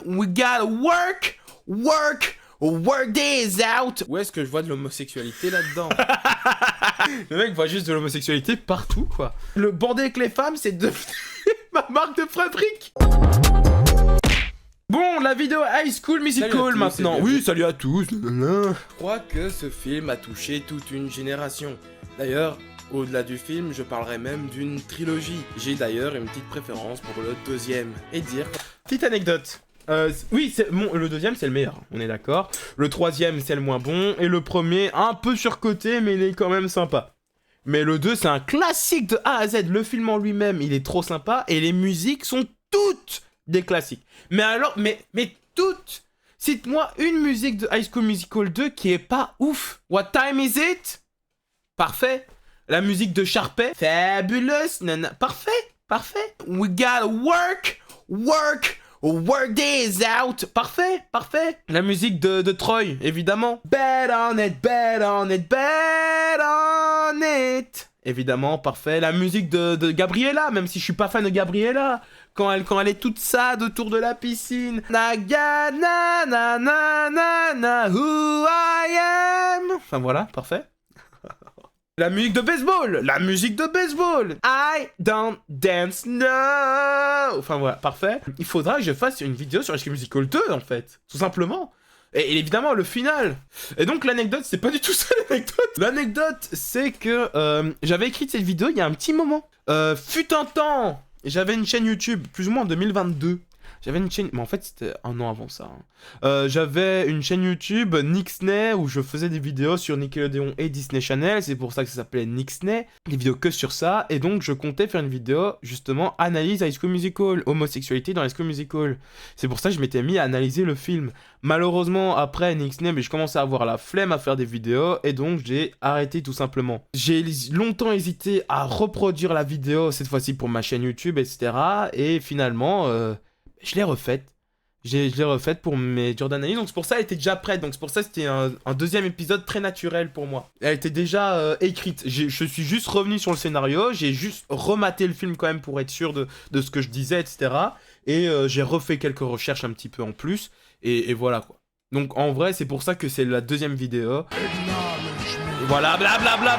We gotta work this out. Où est-ce que je vois de l'homosexualité là-dedans? Le mec voit juste de l'homosexualité partout, quoi. Le bander avec les femmes, c'est devenu ma marque de fabrique. Bon, la vidéo High School Musical maintenant. Oui, salut à tous. Je crois que ce film a touché toute une génération. D'ailleurs, au-delà du film, je parlerai même d'une trilogie. J'ai d'ailleurs une petite préférence pour le deuxième. Et dire... Petite anecdote. Oui, le deuxième c'est le meilleur, on est d'accord. Le troisième c'est le moins bon. Et le premier, un peu surcoté, mais il est quand même sympa. Mais le 2 c'est un classique de A à Z. Le film en lui-même, il est trop sympa. Et les musiques sont toutes des classiques. Mais alors, mais toutes. Cite-moi une musique de High School Musical 2 qui est pas ouf. What time is it? Parfait. La musique de Sharpay. Fabulous. Nana. Parfait. We gotta work this out. Parfait. La musique de Troy, évidemment. Bet on it. Évidemment, parfait. La musique de Gabriella, même si je suis pas fan de Gabriella. Quand elle est toute sad autour de la piscine. Na na na na na who I am. Enfin voilà, parfait. La musique de baseball. I don't dance no. Enfin voilà, parfait. Il faudra que je fasse une vidéo sur High School Musical 2 en fait, tout simplement. Et évidemment le final. Et donc l'anecdote, c'est pas du tout ça l'anecdote. L'anecdote, c'est que j'avais écrit cette vidéo il y a un petit moment. Fut un temps, j'avais une chaîne YouTube, plus ou moins en 2022. J'avais une chaîne... Mais en fait, c'était un an avant ça. J'avais une chaîne YouTube, Nixnay, où je faisais des vidéos sur Nickelodeon et Disney Channel. C'est pour ça que ça s'appelait Nixnay. Des vidéos que sur ça. Et donc, je comptais faire une vidéo, justement, analyse High School Musical. Homosexualité dans High School Musical. C'est pour ça que je m'étais mis à analyser le film. Malheureusement, après Nixnay, mais je commençais à avoir la flemme à faire des vidéos. Et donc, j'ai arrêté tout simplement. J'ai longtemps hésité à reproduire la vidéo, cette fois-ci pour ma chaîne YouTube, etc. Et finalement... je l'ai refaite. Je l'ai refaite pour mes dures d'analyse. Donc c'est pour ça qu'elle était déjà prête. Donc c'est pour ça que c'était un deuxième épisode très naturel pour moi. Elle était déjà écrite. Je suis juste revenu sur le scénario. J'ai juste rematé le film quand même pour être sûr de ce que je disais, etc. Et j'ai refait quelques recherches un petit peu en plus. Et voilà quoi. Donc en vrai c'est pour ça que c'est la deuxième vidéo. Voilà, blablabla,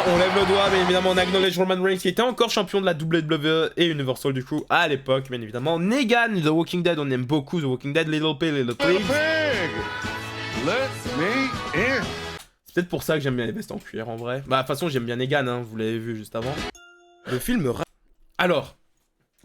on lève le doigt, mais évidemment on acknowledge Roman Reigns qui était encore champion de la WWE et Universal du coup à l'époque, bien évidemment. Negan, The Walking Dead, on aime beaucoup The Walking Dead, Little Pig, Little Pig. Let me in. C'est peut-être pour ça que j'aime bien les vestes en cuir en vrai. Bah de toute façon j'aime bien Negan, hein, vous l'avez vu juste avant. Le film... Alors...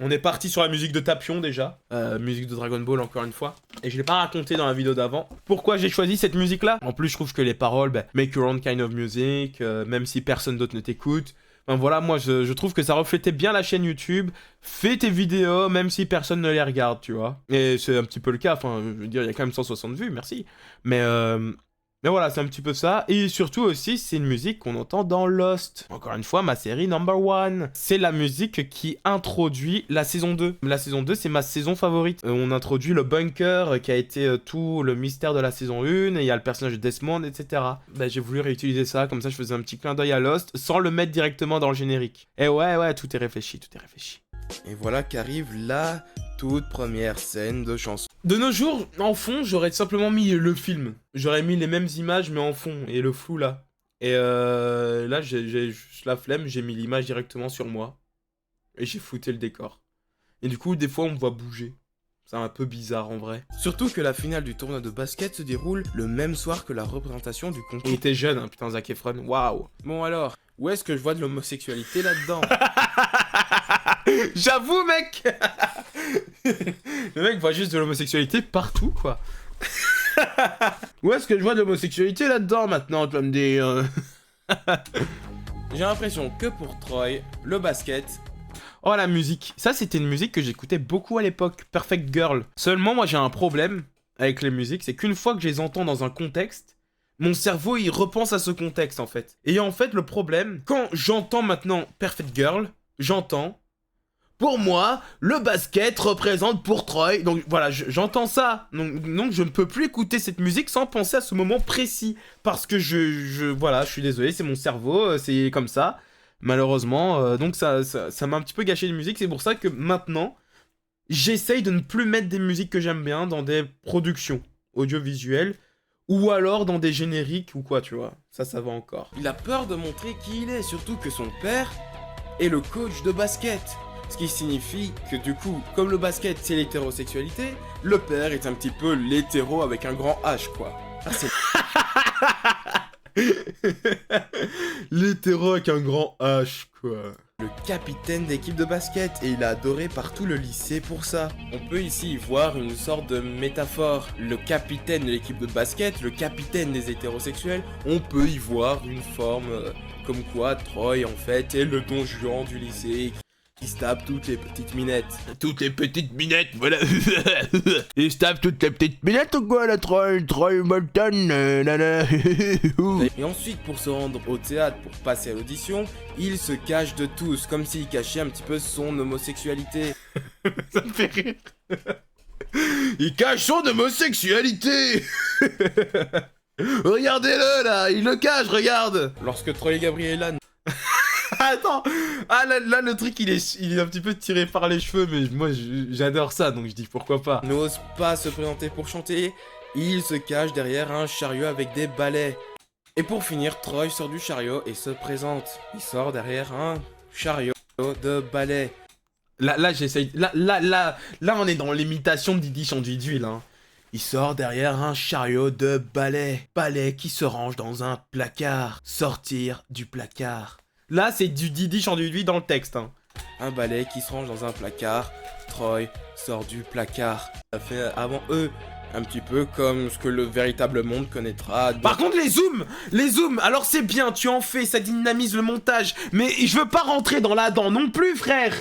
On est parti sur la musique de Tapion déjà, musique de Dragon Ball encore une fois. Et je l'ai pas raconté dans la vidéo d'avant. Pourquoi j'ai choisi cette musique là? En plus je trouve que les paroles, make your own kind of music, même si personne d'autre ne t'écoute. Enfin voilà, moi je trouve que ça reflétait bien la chaîne YouTube. Fais tes vidéos même si personne ne les regarde, tu vois. Et c'est un petit peu le cas, enfin je veux dire il y a quand même 160 vues, merci. Mais voilà, c'est un petit peu ça. Et surtout aussi, c'est une musique qu'on entend dans Lost. Encore une fois, ma série number one. C'est la musique qui introduit la saison 2. La saison 2, c'est ma saison favorite. On introduit le bunker qui a été tout le mystère de la saison 1. Et il y a le personnage de Desmond, etc. J'ai voulu réutiliser ça, comme ça je faisais un petit clin d'œil à Lost, sans le mettre directement dans le générique. Et ouais, tout est réfléchi, Et voilà qu'arrive la toute première scène de chanson. De nos jours, en fond, j'aurais simplement mis le film. J'aurais mis les mêmes images, mais en fond, et le flou là. Et là, j'ai juste la flemme, j'ai mis l'image directement sur moi. Et j'ai flouté le décor. Et du coup, des fois, on me voit bouger. C'est un peu bizarre en vrai. Surtout que la finale du tournoi de basket se déroule le même soir que la représentation du concours. Il était jeune, hein, putain, Zac Efron, waouh. Bon alors, où est-ce que je vois de l'homosexualité là-dedans? J'avoue, mec. Le mec voit juste de l'homosexualité partout, quoi. Où est-ce que je vois de l'homosexualité là-dedans, maintenant, tu vas me dire... J'ai l'impression que pour Troy, le basket... Oh, la musique. Ça, c'était une musique que j'écoutais beaucoup à l'époque. Perfect Girl. Seulement, moi, j'ai un problème avec les musiques. C'est qu'une fois que je les entends dans un contexte, mon cerveau, il repense à ce contexte, en fait. Et en fait, le problème, quand j'entends maintenant Perfect Girl, j'entends... Pour moi, le basket représente pour Troy. Donc voilà, j'entends ça. Donc je ne peux plus écouter cette musique sans penser à ce moment précis. Parce que voilà, je suis désolé, c'est mon cerveau, c'est comme ça. Malheureusement, donc ça m'a un petit peu gâché de musique. C'est pour ça que maintenant, j'essaye de ne plus mettre des musiques que j'aime bien dans des productions audiovisuelles ou alors dans des génériques ou quoi, tu vois. Ça va encore. Il a peur de montrer qui il est, surtout que son père est le coach de basket. Ce qui signifie que du coup, comme le basket c'est l'hétérosexualité, le père est un petit peu l'hétéro avec un grand H, quoi. Ah, c'est... l'hétéro avec un grand H, quoi. Le capitaine d'équipe de basket, et il est adoré par tout le lycée pour ça. On peut ici y voir une sorte de métaphore. Le capitaine de l'équipe de basket, le capitaine des hétérosexuels, on peut y voir une forme comme quoi Troy en fait est le Don Juan du lycée. Il se tape toutes les petites minettes. Toutes les petites minettes, voilà. Il se tape toutes les petites minettes ou quoi, la Troy Bolton, nana. Et ensuite, pour se rendre au théâtre, pour passer à l'audition, il se cache de tous, comme s'il cachait un petit peu son homosexualité. Ça me fait rire. Il cache son homosexualité. Regardez-le, là, il le cache, regarde. Lorsque Troy et Gabriella... Attends, ah là le truc il est un petit peu tiré par les cheveux, mais moi j'adore ça, donc je dis pourquoi pas. N'ose pas se présenter pour chanter, il se cache derrière un chariot avec des balais. Et pour finir, Troy sort du chariot et se présente. Il sort derrière un chariot de balais. Là j'essaye, là on est dans l'imitation de Didi Chanduit d'huile, hein. Il sort derrière un chariot de balais. Balais qui se range dans un placard. Sortir du placard. Là, c'est du Didi Chanduit d'huile dans le texte, hein. Un balai qui se range dans un placard. Troy sort du placard. Ça fait avant eux un petit peu comme ce que le véritable monde connaîtra. Par contre, les zooms, alors c'est bien, tu en fais, ça dynamise le montage. Mais je veux pas rentrer dans la dent non plus, frère.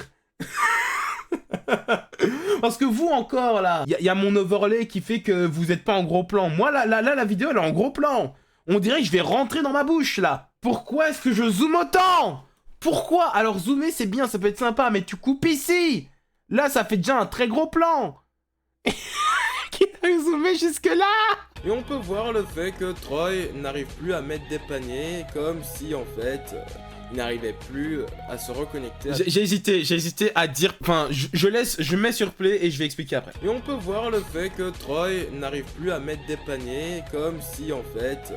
Parce que vous encore là, il y a mon overlay qui fait que vous êtes pas en gros plan. Moi là, la vidéo elle est en gros plan. On dirait que je vais rentrer dans ma bouche là. Pourquoi est-ce que je zoome autant? Pourquoi? Alors zoomer c'est bien, ça peut être sympa, mais tu coupes ici. Là ça fait déjà un très gros plan. Qui a zoomé jusque là? Et on peut voir le fait que Troy n'arrive plus à mettre des paniers, comme si en fait... il n'arrivait plus à se reconnecter. J'ai hésité à dire... Enfin, je mets sur play et je vais expliquer après. Et on peut voir le fait que Troy n'arrive plus à mettre des paniers, comme si en fait...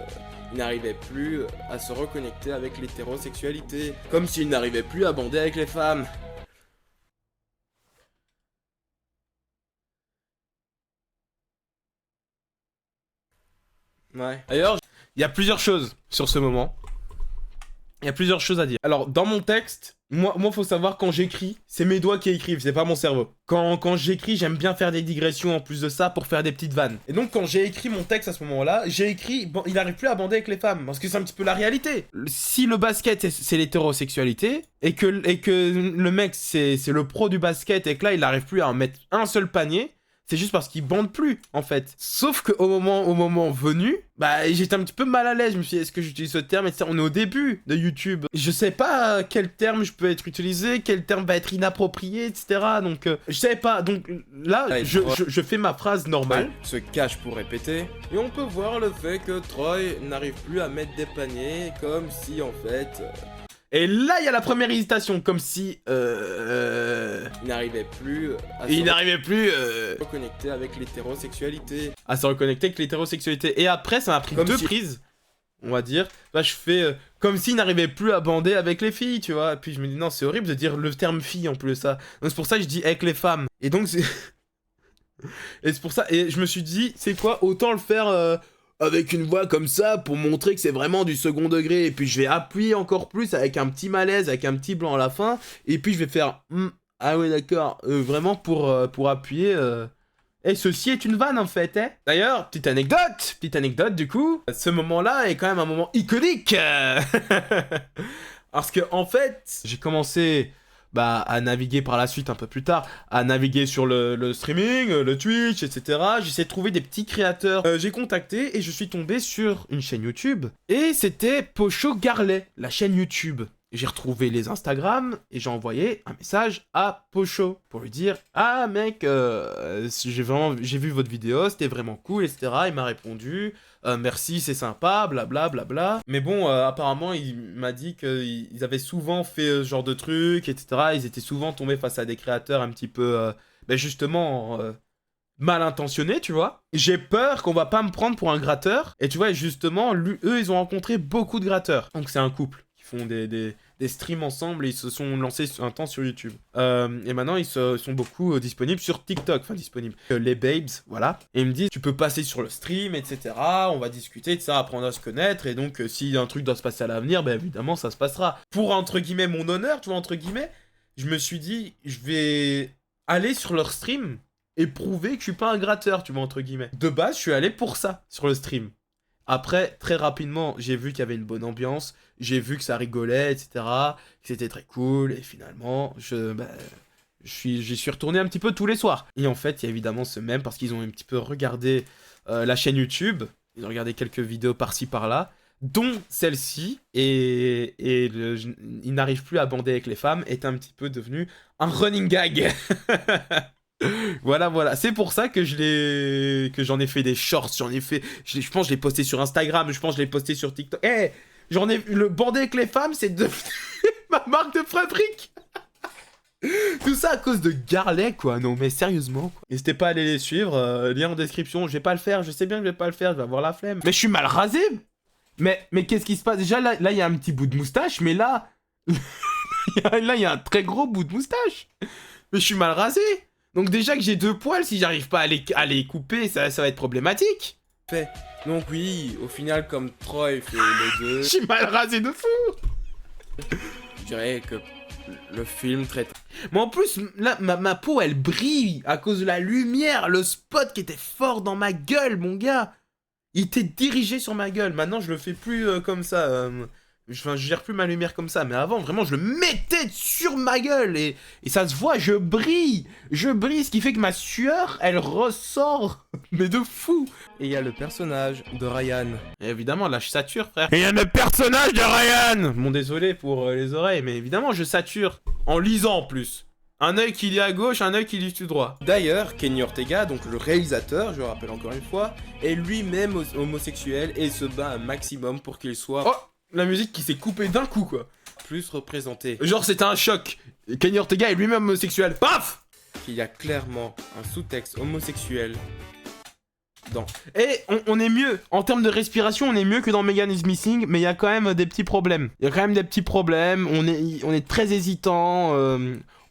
il n'arrivait plus à se reconnecter avec l'hétérosexualité. Comme s'il n'arrivait plus à bander avec les femmes. Ouais. D'ailleurs, il y a plusieurs choses sur ce moment. Il y a plusieurs choses à dire. Alors, dans mon texte, moi faut savoir, quand j'écris, c'est mes doigts qui écrivent, c'est pas mon cerveau. Quand j'écris, j'aime bien faire des digressions en plus de ça pour faire des petites vannes. Et donc, quand j'ai écrit mon texte à ce moment-là, j'ai écrit, bon, il n'arrive plus à bander avec les femmes, parce que c'est un petit peu la réalité. Si le basket, c'est l'hétérosexualité, et que le mec, c'est le pro du basket, et que là, il n'arrive plus à en mettre un seul panier, c'est juste parce qu'il bande plus, en fait. Sauf qu'au moment venu, bah, j'étais un petit peu mal à l'aise. Je me suis dit, est-ce que j'utilise ce terme? Et on est au début de YouTube. Je sais pas quel terme je peux être utilisé, quel terme va être inapproprié, etc. Donc, je savais pas. Donc, là, allez, je fais ma phrase normale. Se cache pour répéter. Et on peut voir le fait que Troy n'arrive plus à mettre des paniers, comme si, en fait... Et là, il y a la première hésitation, comme si... il n'arrivait plus à se reconnecter avec l'hétérosexualité. À se reconnecter avec l'hétérosexualité. Et après, ça m'a pris deux prises, on va dire. Là, je fais comme s'il n'arrivait plus à bander avec les filles, tu vois. Et puis je me dis, non, c'est horrible de dire le terme fille en plus de ça. Donc c'est pour ça que je dis avec les femmes. Et donc, c'est... et c'est pour ça... Et je me suis dit, c'est quoi, autant le faire... avec une voix comme ça pour montrer que c'est vraiment du second degré. Et puis je vais appuyer encore plus avec un petit malaise, avec un petit blanc à la fin. Et puis je vais faire ah ouais d'accord, vraiment pour appuyer. Et ceci est une vanne en fait, hein. D'ailleurs, petite anecdote du coup. Ce moment-là est quand même un moment iconique. Parce que en fait, j'ai commencé... à naviguer par la suite un peu plus tard, à naviguer sur le streaming, le Twitch, etc. J'essaie de trouver des petits créateurs. J'ai contacté et je suis tombé sur une chaîne YouTube. Et c'était Pocho Garlet, la chaîne YouTube. J'ai retrouvé les Instagram et j'ai envoyé un message à Pocho pour lui dire « Ah mec, j'ai vu votre vidéo, c'était vraiment cool, etc. » Il m'a répondu « Merci, c'est sympa, blabla, blabla. » Mais bon, apparemment, il m'a dit qu'ils avaient souvent fait ce genre de trucs, etc. Ils étaient souvent tombés face à des créateurs un petit peu ben justement, mal intentionnés, tu vois. J'ai peur qu'on va pas me prendre pour un gratteur. Et tu vois, justement, eux, ils ont rencontré beaucoup de gratteurs. Donc c'est un couple qui font des streams ensemble et ils se sont lancés un temps sur YouTube. Et maintenant, ils sont beaucoup disponibles sur TikTok. Enfin, disponibles. Les babes, voilà. Et ils me disent, tu peux passer sur le stream, etc. On va discuter de ça, apprendre à se connaître. Et donc, si un truc doit se passer à l'avenir, ben évidemment, ça se passera. Pour, entre guillemets, mon honneur, tu vois, entre guillemets, je me suis dit, je vais aller sur leur stream et prouver que je suis pas un gratteur, tu vois, entre guillemets. De base, je suis allé pour ça, sur le stream. Après, très rapidement, j'ai vu qu'il y avait une bonne ambiance, j'ai vu que ça rigolait, etc., que c'était très cool, et finalement, j'y suis retourné un petit peu tous les soirs. Et en fait, il y a évidemment ce même, parce qu'ils ont un petit peu regardé la chaîne YouTube, ils ont regardé quelques vidéos par-ci, par-là, dont celle-ci, et il n'arrive plus à bander avec les femmes, est un petit peu devenu un running gag. Voilà. C'est pour ça que j'en ai fait des shorts, je pense que je l'ai posté sur Instagram, je pense que je l'ai posté sur TikTok. Le bander avec les femmes, c'est devenu ma marque de fabrique. Tout ça à cause de Garlet, quoi. Non, mais sérieusement, quoi. N'hésitez pas à aller les suivre, lien en description. Je vais pas le faire, je sais bien que je vais pas le faire, je vais avoir la flemme. Mais je suis mal rasé. Mais qu'est-ce qui se passe? Déjà, là, il y a un petit bout de moustache, mais là... là, il y a un très gros bout de moustache. Mais je suis mal rasé. Donc déjà que j'ai 2 poils, si j'arrive pas à les couper, ça va être problématique. Donc oui, au final, comme Troy fait les deux, Je suis mal rasé de fou. je dirais que le film traite... Mais en plus, là, ma peau, elle brille à cause de la lumière. Le spot qui était fort dans ma gueule, mon gars. Il était dirigé sur ma gueule. Maintenant, je le fais plus comme ça. Je gère plus ma lumière comme ça. Mais avant, vraiment, je le mettais sur ma gueule. Et ça se voit, je brille. Je brille, ce qui fait que ma sueur, elle ressort. Mais de fou. Et il y a le personnage de Ryan. Et évidemment, là, je sature, frère. Et il y a le personnage de Ryan. Bon, désolé pour les oreilles, mais évidemment, je sature. En lisant, en plus. Un œil qui lit à gauche, un œil qui lit tout droit. D'ailleurs, Kenny Ortega, donc le réalisateur, je le rappelle encore une fois, est lui-même homosexuel et se bat un maximum pour qu'il soit... Oh, la musique qui s'est coupée d'un coup, quoi. Plus représenté. Genre, c'était un choc. Kenny Ortega est lui-même homosexuel. Paf! Qu'il y a clairement un sous-texte homosexuel dans... Et on est mieux. En termes de respiration, on est mieux que dans Megan is Missing, mais il y a quand même des petits problèmes. On est très hésitant.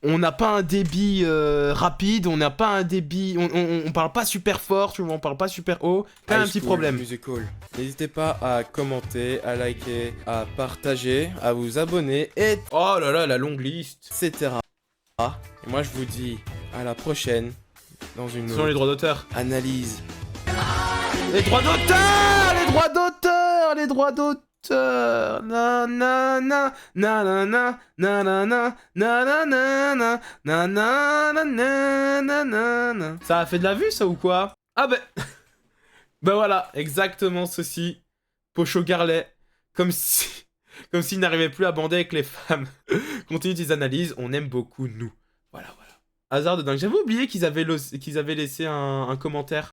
On n'a pas un débit rapide, on n'a pas un débit... On parle pas super fort, tu vois, on parle pas super haut. Quand même un petit problème. Musical. N'hésitez pas à commenter, à liker, à partager, à vous abonner, et... Oh là là, la longue liste. etc. Et moi, je vous dis à la prochaine dans une Ce sont les droits d'auteur. analyse. Les droits d'auteur! Les droits d'auteur! Les droits d'auteur! Na na na na na na na na na na na na na na na na na. Ça a fait de la vue, ça, ou quoi? Ah ben... ben voilà, exactement ceci. Pocho Garlet. Comme s'il n'arrivait plus à bander avec les femmes. Continue tes analyses, on aime beaucoup nous. Voilà. Hasard de dingue. J'avais oublié qu'ils avaient laissé un commentaire.